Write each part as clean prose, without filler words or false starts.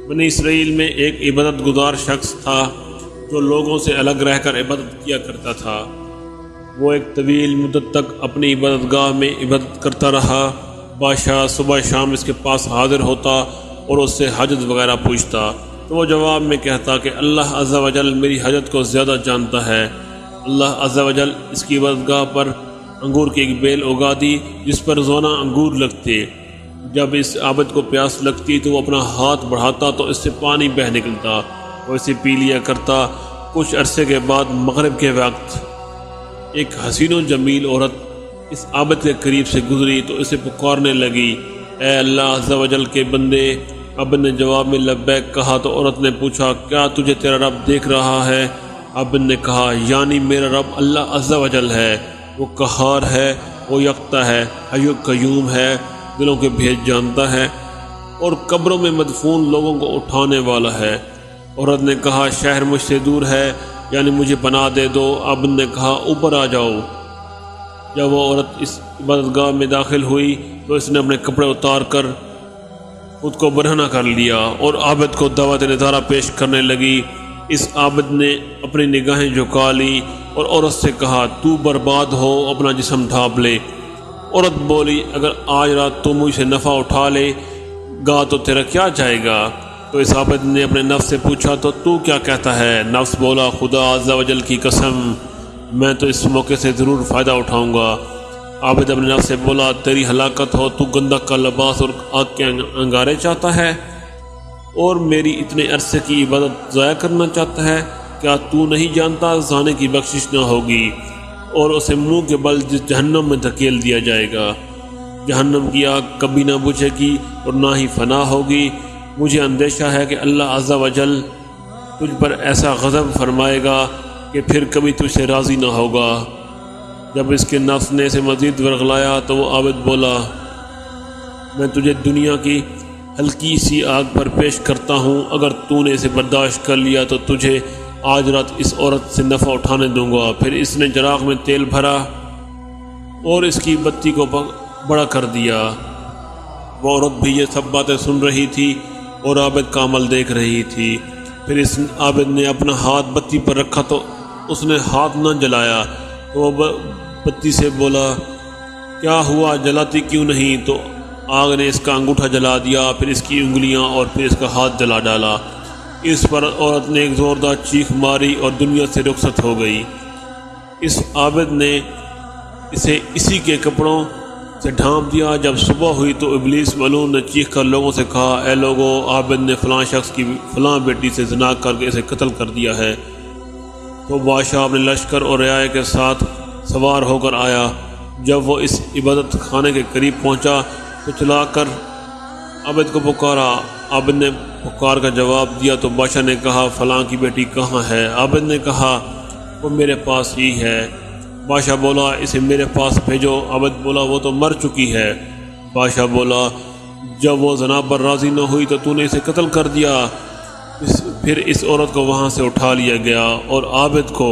بنی اسرائیل میں ایک عبادت گزار شخص تھا جو لوگوں سے الگ رہ کر عبادت کیا کرتا تھا۔ وہ ایک طویل مدت تک اپنی عبادت گاہ میں عبادت کرتا رہا۔ بادشاہ صبح شام اس کے پاس حاضر ہوتا اور اس سے حاجت وغیرہ پوچھتا تو وہ جواب میں کہتا کہ اللہ عز و جل میری حاجت کو زیادہ جانتا ہے۔ اللہ عز و جل اس کی عبادت گاہ پر انگور کی ایک بیل اگا دی جس پر روزانہ انگور لگتے۔ جب اس عابد کو پیاس لگتی تو وہ اپنا ہاتھ بڑھاتا تو اس سے پانی بہہ نکلتا، وہ اسے پی لیا کرتا۔ کچھ عرصے کے بعد مغرب کے وقت ایک حسین و جمیل عورت اس عابد کے قریب سے گزری تو اسے پکارنے لگی، اے اللہ عز و جل کے بندے۔ عابد نے جواب میں لبیک کہا تو عورت نے پوچھا، کیا تجھے تیرا رب دیکھ رہا ہے؟ عابد نے کہا، یعنی میرا رب اللہ عز و جل ہے، وہ قہار ہے، وہ یکتا ہے، حی و قیوم ہے، دلوں کے بھید جانتا ہے اور قبروں میں مدفون لوگوں کو اٹھانے والا ہے۔ عورت نے کہا، شہر مجھ سے دور ہے، یعنی مجھے پناہ دے دو۔ عابد نے کہا، اوپر آ جاؤ۔ جب وہ عورت اس عبادت گاہ میں داخل ہوئی تو اس نے اپنے کپڑے اتار کر خود کو برہنہ کر لیا اور عابد کو دعوت نظارہ پیش کرنے لگی۔ اس عابد نے اپنی نگاہیں جھکا لی اور عورت سے کہا، تو برباد ہو، اپنا جسم ڈھانپ لے۔ عورت بولی، اگر آج رات تو مجھ سے نفع اٹھا لے گا تو تیرا کیا جائے گا؟ تو اس عابد نے اپنے نفس سے پوچھا، تو کیا کہتا ہے؟ نفس بولا، خدا عز و جل کی قسم، میں تو اس موقع سے ضرور فائدہ اٹھاؤں گا۔ عابد اپنے نفس سے بولا، تیری ہلاکت ہو، تو گندہ کا لباس اور آگ کے انگارے چاہتا ہے اور میری اتنے عرصے کی عبادت ضائع کرنا چاہتا ہے؟ کیا تو نہیں جانتا زانے کی بخشش نہ ہوگی اور اسے منہ کے بل جہنم میں دھکیل دیا جائے گا۔ جہنم کی آگ کبھی نہ بجھے گی اور نہ ہی فنا ہوگی۔ مجھے اندیشہ ہے کہ اللہ عز و جل تجھ پر ایسا غضب فرمائے گا کہ پھر کبھی تجھ سے راضی نہ ہوگا۔ جب اس کے نفس نے اسے مزید ورغلایا تو وہ عابد بولا، میں تجھے دنیا کی ہلکی سی آگ پر پیش کرتا ہوں، اگر تو نے اسے برداشت کر لیا تو تجھے آج رات اس عورت سے نفع اٹھانے دوں گا۔ پھر اس نے چراغ میں تیل بھرا اور اس کی بتی کو بڑا کر دیا۔ وہ عورت بھی یہ سب باتیں سن رہی تھی اور عابد کا عمل دیکھ رہی تھی۔ پھر اس عابد نے اپنا ہاتھ بتی پر رکھا تو اس نے ہاتھ نہ جلایا تو وہ بتی سے بولا، کیا ہوا، جلاتی کیوں نہیں؟ تو آگ نے اس کا انگوٹھا جلا دیا، پھر اس کی انگلیاں اور پھر اس کا ہاتھ جلا ڈالا۔ اس پر عورت نے ایک زوردار چیخ ماری اور دنیا سے رخصت ہو گئی۔ اس عابد نے اسے اسی کے کپڑوں سے ڈھانپ دیا۔ جب صبح ہوئی تو ابلیس ملعون نے چیخ کر لوگوں سے کہا، اے لوگو، عابد نے فلاں شخص کی فلاں بیٹی سے زنا کر کے اسے قتل کر دیا ہے۔ تو بادشاہ اپنے لشکر اور رعایا کے ساتھ سوار ہو کر آیا۔ جب وہ اس عبادت خانے کے قریب پہنچا تو چلا کر عابد کو پکارا۔ عابد نے پکار کا جواب دیا تو بادشاہ نے کہا، فلاں کی بیٹی کہاں ہے؟ عابد نے کہا، وہ میرے پاس ہی ہے۔ بادشاہ بولا، اسے میرے پاس بھیجو۔ عابد بولا، وہ تو مر چکی ہے۔ بادشاہ بولا، جب وہ زنا پر راضی نہ ہوئی تو نے اسے قتل کر دیا۔ پھر اس عورت کو وہاں سے اٹھا لیا گیا اور عابد کو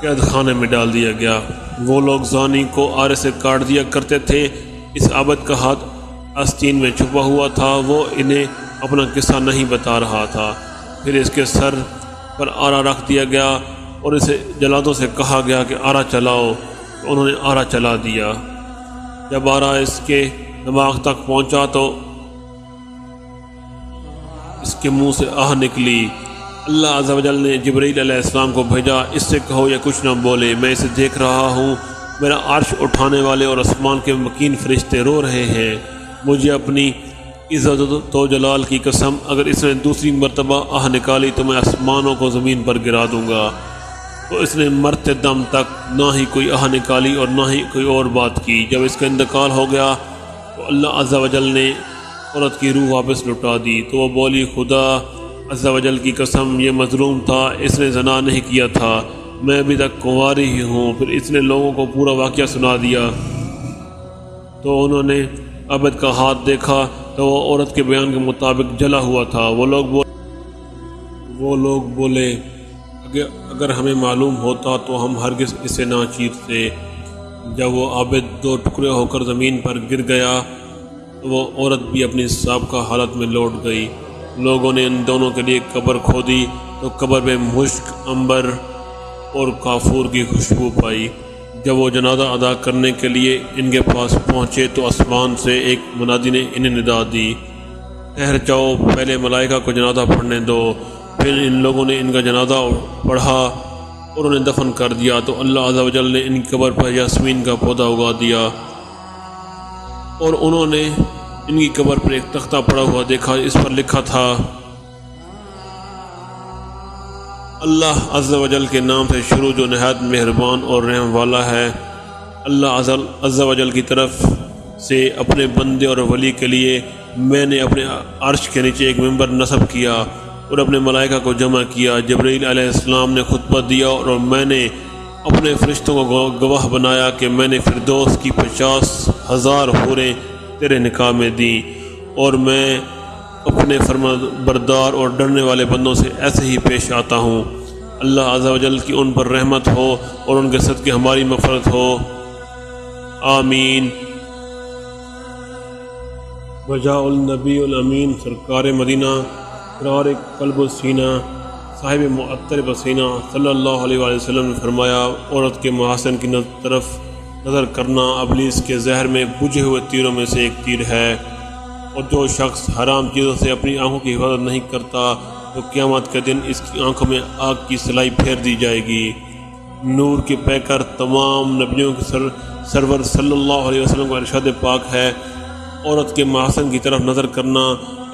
قید خانے میں ڈال دیا گیا۔ وہ لوگ زانی کو آرے سے کاٹ دیا کرتے تھے۔ اس عابد کا ہاتھ آستین میں چھپا ہوا تھا، وہ انہیں اپنا قصہ نہیں بتا رہا تھا۔ پھر اس کے سر پر آرا رکھ دیا گیا اور اسے جلادوں سے کہا گیا کہ آرا چلاؤ، تو انہوں نے آرا چلا دیا۔ جب آرا اس کے دماغ تک پہنچا تو اس کے منہ سے آہ نکلی۔ اللہ عز و جل نے جبرائیل علیہ السلام کو بھیجا، اس سے کہو یہ کچھ نہ بولے، میں اسے دیکھ رہا ہوں، میرا عرش اٹھانے والے اور آسمان کے مکین فرشتے رو رہے ہیں۔ مجھے اپنی عزت و جلال کی قسم، اگر اس نے دوسری مرتبہ آہ نکالی تو میں آسمانوں کو زمین پر گرا دوں گا۔ تو اس نے مرتے دم تک نہ ہی کوئی آہ نکالی اور نہ ہی کوئی اور بات کی۔ جب اس کا انتقال ہو گیا تو اللہ عز و جل نے عورت کی روح واپس لوٹا دی۔ تو وہ بولی، خدا عز و جل کی قسم، یہ مظلوم تھا، اس نے زنا نہیں کیا تھا، میں ابھی تک کنواری ہی ہوں۔ پھر اس نے لوگوں کو پورا واقعہ سنا دیا تو انہوں نے عابد کا ہاتھ دیکھا تو وہ عورت کے بیان کے مطابق جلا ہوا تھا۔ وہ لوگ بولے، اگر ہمیں معلوم ہوتا تو ہم ہرگز اسے نہ چیرتے۔ جب وہ عابد دو ٹکڑے ہو کر زمین پر گر گیا تو وہ عورت بھی اپنی سابقہ حالت میں لوٹ گئی۔ لوگوں نے ان دونوں کے لیے قبر کھودی تو قبر میں مشک، عنبر اور کافور کی خوشبو پائی۔ جب وہ جنازہ ادا کرنے کے لیے ان کے پاس پہنچے تو آسمان سے ایک منادی نے انہیں ندا دی، ٹھہر جاؤ، پہلے ملائکہ کو جنازہ پڑھنے دو۔ پھر ان لوگوں نے ان کا جنازہ پڑھا اور انہیں دفن کر دیا تو اللہ عز و جل نے ان کی قبر پر یاسمین کا پودا اگا دیا، اور انہوں نے ان کی قبر پر ایک تختہ پڑا ہوا دیکھا، اس پر لکھا تھا اللہ عز و جل کے نام سے شروع جو نہایت مہربان اور رحم والا ہے۔ اللہ عز و جل کی طرف سے اپنے بندے اور ولی کے لیے میں نے اپنے عرش کے نیچے ایک ممبر نصب کیا اور اپنے ملائکہ کو جمع کیا۔ جبرائیل علیہ السلام نے خطبہ دیا اور میں نے اپنے فرشتوں کو گواہ بنایا کہ میں نے فردوس کی 50,000 حوریں تیرے نکاح میں دیں، اور میں اپنے فرما بردار اور ڈرنے والے بندوں سے ایسے ہی پیش آتا ہوں۔ اللہ عز و جل کی ان پر رحمت ہو اور ان کے صدقے ہماری مغفرت ہو، آمین۔ وجاء النبی الامین، سرکار مدینہ قرار قلب و سینہ، صاحب معطر پسینہ صلی اللہ علیہ وآلہ وسلم نے فرمایا، عورت کے محاسن کی طرف نظر کرنا ابلیس کے زہر میں بجھے ہوئے تیروں میں سے ایک تیر ہے، اور جو شخص حرام چیزوں سے اپنی آنکھوں کی حفاظت نہیں کرتا تو قیامت کے دن اس کی آنکھوں میں آگ کی سلائی پھیر دی جائے گی۔ نور کے پیکر تمام نبیوں کے سرور صلی اللہ علیہ وسلم کا ارشاد پاک ہے، عورت کے محاسن کی طرف نظر کرنا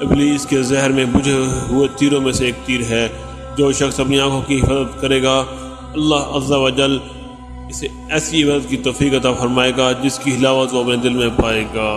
ابلیس کے زہر میں بجھے ہوئے تیروں میں سے ایک تیر ہے۔ جو شخص اپنی آنکھوں کی حفاظت کرے گا اللہ عز و جل اسے ایسی عبادت کی توفیق عطا فرمائے گا جس کی حلاوت وہ اپنے دل میں پائے گا۔